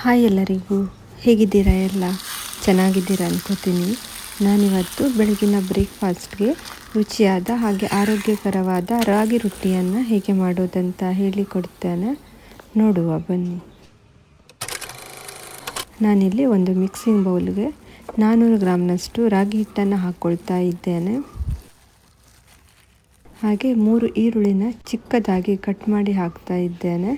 Hi ಎಲ್ಲರಿಗೂ, ಹೇಗಿದ್ದೀರಾ? ಎಲ್ಲ ಚೆನ್ನಾಗಿದ್ದೀರಾ ಅನ್ಕೋತೀನಿ. ನಾನಿವತ್ತು ಬೆಳಗಿನ ಬ್ರೇಕ್ಫಾಸ್ಟ್ಗೆ ರುಚಿಯಾದ ಹಾಗೆ ಆರೋಗ್ಯಕರವಾದ ರಾಗಿ ರೊಟ್ಟಿಯನ್ನು ಹೇಗೆ ಮಾಡೋದಂತ ಹೇಳಿಕೊಡ್ತೇನೆ, ನೋಡುವ ಬನ್ನಿ. ನಾನಿಲ್ಲಿ ಒಂದು ಮಿಕ್ಸಿಂಗ್ ಬೌಲ್ಗೆ 400 ಗ್ರಾಮ್ನಷ್ಟು ರಾಗಿ ಹಿಟ್ಟನ್ನು ಹಾಕ್ಕೊಳ್ತಾ ಇದ್ದೇನೆ. ಹಾಗೆ 3 ಈರುಳ್ಳಿನ ಚಿಕ್ಕದಾಗಿ ಕಟ್ ಮಾಡಿ ಹಾಕ್ತಾ ಇದ್ದೇನೆ.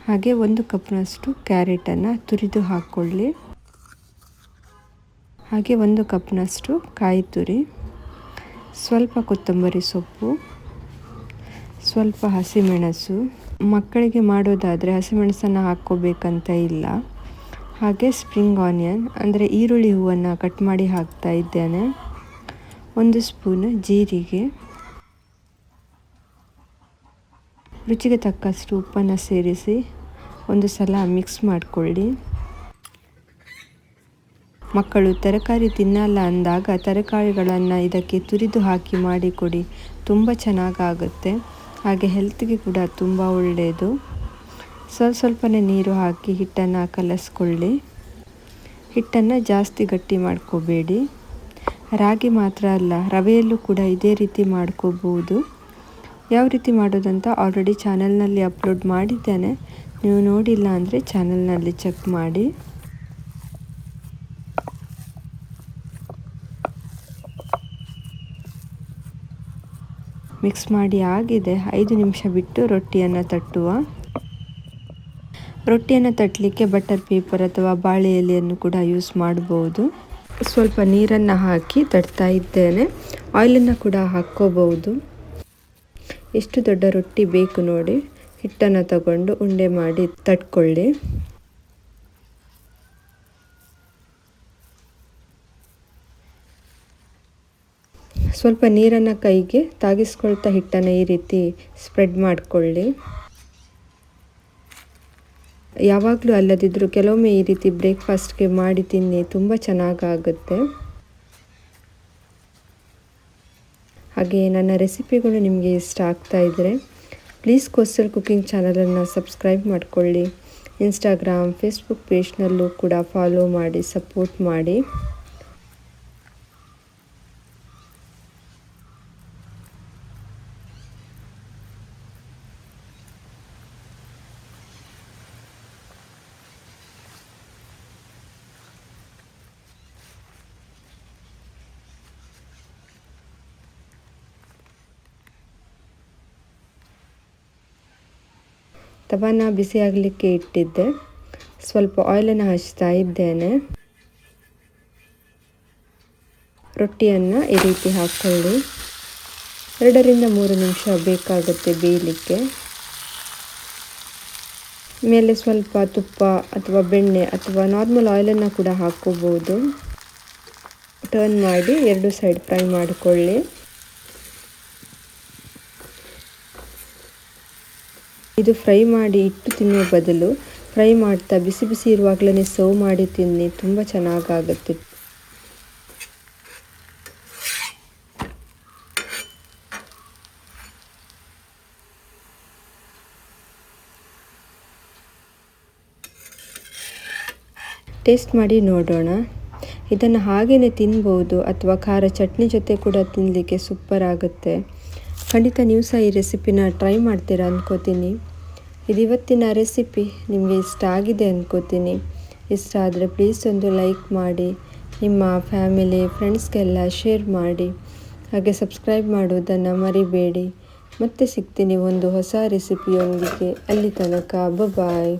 ಹಾಗೆ 1 ಕಪ್ನಷ್ಟು ಕ್ಯಾರೆಟನ್ನು ತುರಿದು ಹಾಕ್ಕೊಳ್ಳಿ. ಹಾಗೆ 1 ಕಪ್ನಷ್ಟು ಕಾಯಿ ತುರಿ, ಸ್ವಲ್ಪ ಕೊತ್ತಂಬರಿ ಸೊಪ್ಪು, ಸ್ವಲ್ಪ ಹಸಿಮೆಣಸು. ಮಕ್ಕಳಿಗೆ ಮಾಡೋದಾದರೆ ಹಸಿಮೆಣಸನ್ನು ಹಾಕ್ಕೋಬೇಕಂತ ಇಲ್ಲ. ಹಾಗೆ ಸ್ಪ್ರಿಂಗ್ ಆನಿಯನ್ ಅಂದರೆ ಈರುಳ್ಳಿ ಹೂವನ್ನು ಕಟ್ ಮಾಡಿ ಹಾಕ್ತಾ ಇದ್ದೇನೆ. 1 ಸ್ಪೂನ್ ಜೀರಿಗೆ, ರುಚಿಗೆ ತಕ್ಕಷ್ಟು ಉಪ್ಪನ್ನು ಸೇರಿಸಿ ಒಂದು ಸಲ ಮಿಕ್ಸ್ ಮಾಡಿಕೊಳ್ಳಿ. ಮಕ್ಕಳು ತರಕಾರಿ ತಿನ್ನಲ್ಲ ಅಂದಾಗ ತರಕಾರಿಗಳನ್ನು ಇದಕ್ಕೆ ತುರಿದು ಹಾಕಿ ಮಾಡಿಕೊಡಿ, ತುಂಬ ಚೆನ್ನಾಗಾಗುತ್ತೆ. ಹಾಗೆ ಹೆಲ್ತ್ಗೆ ಕೂಡ ತುಂಬ ಒಳ್ಳೆಯದು. ಸ್ವಲ್ಪನೇ ನೀರು ಹಾಕಿ ಹಿಟ್ಟನ್ನು ಕಲಸ್ಕೊಳ್ಳಿ. ಹಿಟ್ಟನ್ನು ಜಾಸ್ತಿ ಗಟ್ಟಿ ಮಾಡ್ಕೋಬೇಡಿ. ರಾಗಿ ಮಾತ್ರ ಅಲ್ಲ, ರವೆಯಲ್ಲೂ ಕೂಡ ಇದೇ ರೀತಿ ಮಾಡ್ಕೋಬೋದು. ಯಾವ ರೀತಿ ಮಾಡೋದಂತ ಆಲ್ರೆಡಿ ಚಾನಲ್ನಲ್ಲಿ ಅಪ್ಲೋಡ್ ಮಾಡಿದ್ದೇನೆ. ನೀವು ನೋಡಿಲ್ಲ ಅಂದರೆ ಚಾನಲ್ನಲ್ಲಿ ಚೆಕ್ ಮಾಡಿ. ಮಿಕ್ಸ್ ಮಾಡಿ ಆಗಿದೆ. 5 ನಿಮಿಷ ಬಿಟ್ಟು ರೊಟ್ಟಿಯನ್ನು ತಟ್ಟುವ. ರೊಟ್ಟಿಯನ್ನು ತಟ್ಟಲಿಕ್ಕೆ ಬಟರ್ ಪೇಪರ್ ಅಥವಾ ಬಾಳೆ ಎಲೆಯನ್ನು ಕೂಡ ಯೂಸ್ ಮಾಡ್ಬೋದು. ಸ್ವಲ್ಪ ನೀರನ್ನು ಹಾಕಿ ತಟ್ತಾ ಇದ್ದೇನೆ. ಆಯಿಲನ್ನು ಕೂಡ ಹಾಕ್ಕೋಬಹುದು. ಎಷ್ಟು ದೊಡ್ಡ ರೊಟ್ಟಿ ಬೇಕು ನೋಡಿ, ಹಿಟ್ಟನ್ನು ತಗೊಂಡು ಉಂಡೆ ಮಾಡಿ ತಟ್ಕೊಳ್ಳಿ. ಸ್ವಲ್ಪ ನೀರನ್ನು ಕೈಗೆ ತಾಗಿಸ್ಕೊಳ್ತಾ ಹಿಟ್ಟನ್ನು ಈ ರೀತಿ ಸ್ಪ್ರೆಡ್ ಮಾಡಿಕೊಳ್ಳಿ. ಯಾವಾಗಲೂ ಅಲ್ಲದಿದ್ದರೂ ಕೆಲವೊಮ್ಮೆ ಈ ರೀತಿ ಬ್ರೇಕ್ಫಾಸ್ಟ್ಗೆ ಮಾಡಿ ತಿನ್ನಿ, ತುಂಬ ಚೆನ್ನಾಗಾಗುತ್ತೆ. ಹಾಗೆ ನನ್ನ ರೆಸಿಪಿಗಳು ನಿಮಗೆ ಇಷ್ಟ ಆಗ್ತಾ ಇದ್ದರೆ ಪ್ಲೀಸ್ ಕೋಸ್ಟಲ್ ಕುಕಿಂಗ್ ಚಾನಲನ್ನು ಸಬ್ಸ್ಕ್ರೈಬ್ ಮಾಡಿಕೊಳ್ಳಿ. ಇನ್ಸ್ಟಾಗ್ರಾಮ್, ಫೇಸ್ಬುಕ್ ಪೇಜ್ನಲ್ಲೂ ಕೂಡ ಫಾಲೋ ಮಾಡಿ, ಸಪೋರ್ಟ್ ಮಾಡಿ. ತವಾನ ಬಿಸಿ ಆಗಲಿಕ್ಕೆ ಇಟ್ಟಿದ್ದೆ. ಸ್ವಲ್ಪ ಆಯಿಲನ್ನು ಹಚ್ತಾ ಇದ್ದೇನೆ. ರೊಟ್ಟಿಯನ್ನು ಈ ರೀತಿ ಹಾಕ್ಕೊಳ್ಳಿ. 2 ರಿಂದ 3 ನಿಮಿಷ ಬೇಕಾಗುತ್ತೆ ಬೇಯಲಿಕ್ಕೆ. ಮೇಲೆ ಸ್ವಲ್ಪ ತುಪ್ಪ ಅಥವಾ ಬೆಣ್ಣೆ ಅಥವಾ ನಾರ್ಮಲ್ ಆಯಿಲನ್ನು ಕೂಡ ಹಾಕ್ಕೋಬೋದು. ಟರ್ನ್ ಮಾಡಿ 2 ಸೈಡ್ ಫ್ರೈ ಮಾಡಿಕೊಳ್ಳಿ. ಇದು ಫ್ರೈ ಮಾಡಿ ಇಟ್ಟು ತಿನ್ನೋ ಬದಲು ಫ್ರೈ ಮಾಡ್ತಾ ಬಿಸಿ ಬಿಸಿ ಇರುವಾಗಲೇ ಸರ್ವ್ ಮಾಡಿ ತಿನ್ನಿ, ತುಂಬ ಚೆನ್ನಾಗಾಗುತ್ತೆ. ಟೇಸ್ಟ್ ಮಾಡಿ ನೋಡೋಣ. ಇದನ್ನು ಹಾಗೇ ತಿನ್ಬೋದು ಅಥವಾ ಖಾರ ಚಟ್ನಿ ಜೊತೆ ಕೂಡ ತಿನ್ನಲಿಕ್ಕೆ ಸೂಪರ್ ಆಗುತ್ತೆ. ಖಂಡಿತ ನೀವು ಸಹ ಈ ರೆಸಿಪಿನ ಟ್ರೈ ಮಾಡ್ತೀರಾ ಅಂದ್ಕೋತೀನಿ. ಇದು ಇವತ್ತಿನ ರೆಸಿಪಿ ನಿಮಗೆ ಇಷ್ಟ ಆಗಿದೆ ಅಂದ್ಕೋತೀನಿ. ಇಷ್ಟ ಆದರೆ ಪ್ಲೀಸ್ ಒಂದು ಲೈಕ್ ಮಾಡಿ, ನಿಮ್ಮ ಫ್ಯಾಮಿಲಿ ಫ್ರೆಂಡ್ಸ್ಗೆಲ್ಲ ಶೇರ್ ಮಾಡಿ. ಹಾಗೆ ಸಬ್ಸ್ಕ್ರೈಬ್ ಮಾಡೋದನ್ನು ಮರಿಬೇಡಿ. ಮತ್ತೆ ಸಿಗ್ತೀನಿ ಒಂದು ಹೊಸ ರೆಸಿಪಿಯೊಂದಿಗೆ. ಅಲ್ಲಿ ತನಕ ಬಾಯ್.